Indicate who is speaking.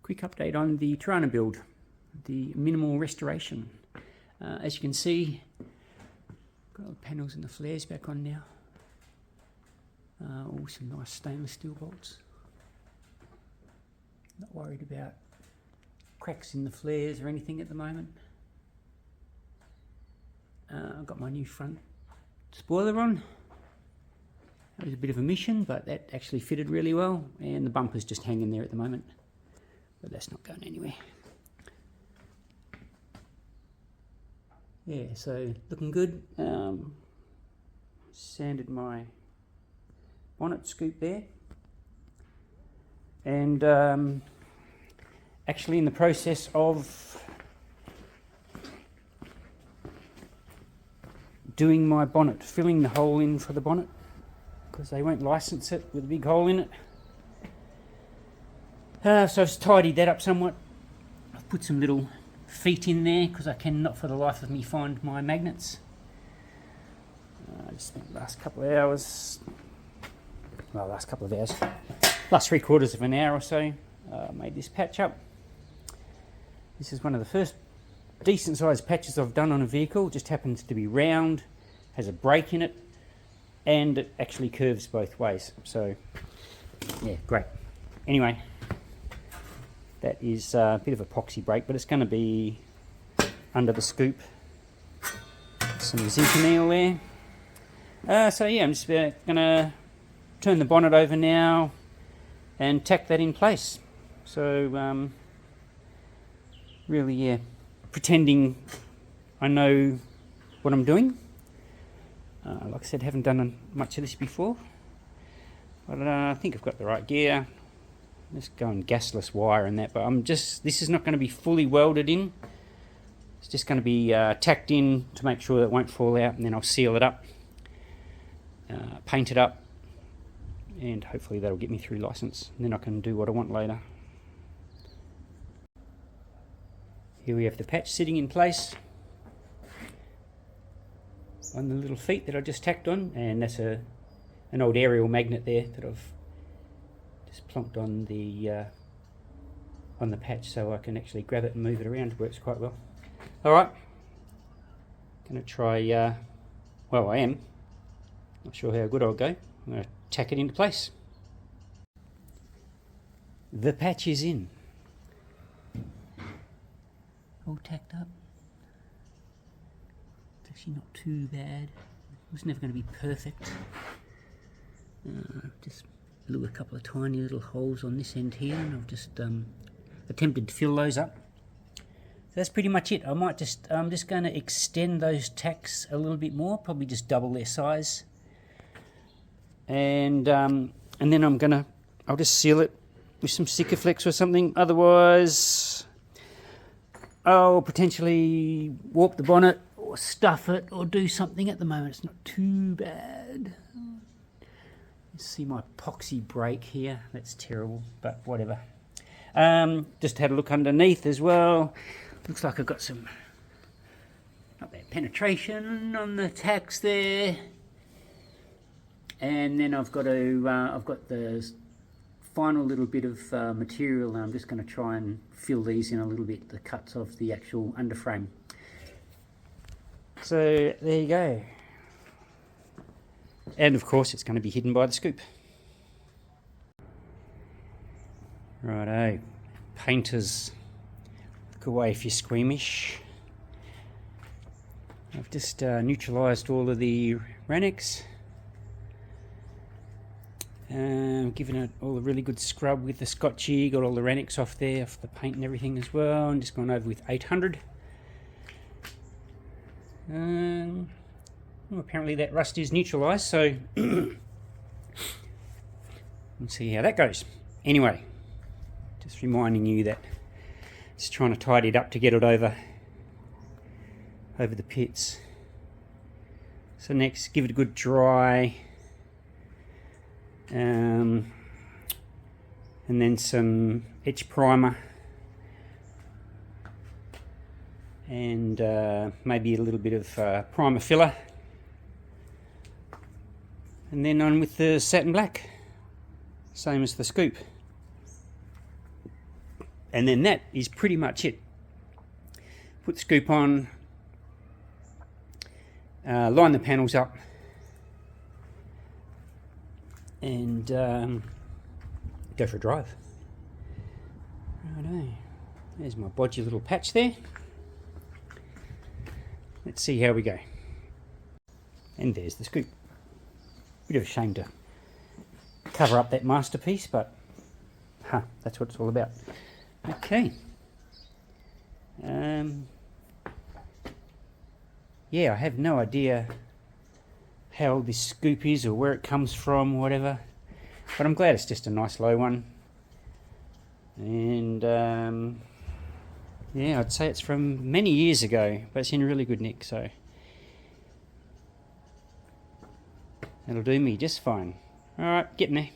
Speaker 1: Quick update on the Torana build, the minimal restoration. As you can see, got all the panels and the flares back on now. All some nice stainless steel bolts. Not worried about cracks in the flares or anything at the moment. I've got my new front spoiler on. That was a bit of a mission, but that actually fitted really well, and the bumper's just hanging there at the moment, but that's not going anywhere. Yeah, so looking good. Sanded my bonnet scoop there, and actually in the process of doing my bonnet, filling the hole in for the bonnet, because they won't license it with a big hole in it. So I've tidied that up somewhat. I've put some little feet in there because I cannot for the life of me find my magnets. I just spent the last couple of hours, well, last 3/4 of an hour or so, made this patch up. This is one of the first decent sized patches I've done on a vehicle. It just happens to be round, has a break in it, and it actually curves both ways. So yeah, great. Anyway, that is a bit of epoxy break, but it's going to be under the scoop. Some zinc there. So yeah, I'm just going to turn the bonnet over now and tack that in place. So really, yeah, pretending I know what I'm doing. Like I said, haven't done much of this before, but I think I've got the right gear. Just going gasless wire and that, but this is not going to be fully welded in. It's just going to be tacked in to make sure that it won't fall out, and then I'll seal it up, paint it up, and hopefully that'll get me through license, and then I can do what I want later. Here we have the patch sitting in place on the little feet that I just tacked on, and that's an old aerial magnet there that I've just plonked on the patch, so I can actually grab it and move it around. It works quite well. Alright, gonna try, well, I am not sure how good I'll go. I'm going to tack it into place. The patch is in, all tacked up. It's actually not too bad. It was never going to be perfect. Just blew a couple of tiny little holes on this end here, and I've just attempted to fill those up. So that's pretty much it. I'm just going to extend those tacks a little bit more, probably just double their size, and then I'll just seal it with some Sikaflex or something. Otherwise, I'll potentially warp the bonnet or stuff it or do something. At the moment it's not too bad. See my epoxy break here, that's terrible, but whatever. Just had a look underneath as well. Looks like I've got some, not bad penetration on the tacks there, and then I've got the final little bit of material, and I'm just going to try and fill these in a little bit, the cuts of the actual underframe. So there you go. And of course it's going to be hidden by the scoop. Righto, painters, look away if you're squeamish. I've just neutralised all of the Ranix, given it all a really good scrub with the Scotchy, got all the Ranix off there, off the paint and everything as well, and just gone over with 800. Well, apparently that rust is neutralised, so let's see how that goes. Anyway, just reminding you that just trying to tidy it up to get it over the pits. So next, give it a good dry, and then some etch primer, and maybe a little bit of primer filler. And then on with the satin black, same as the scoop. And then that is pretty much it. Put the scoop on, line the panels up, and go for a drive. Righto. There's my bodgy little patch there. Let's see how we go. And there's the scoop. Bit of a shame to cover up that masterpiece, but that's what it's all about. Okay. Yeah, I have no idea how this scoop is or where it comes from, or whatever, but I'm glad it's just a nice low one. And yeah, I'd say it's from many years ago, but it's in really good nick, so that'll do me just fine. Alright, getting there.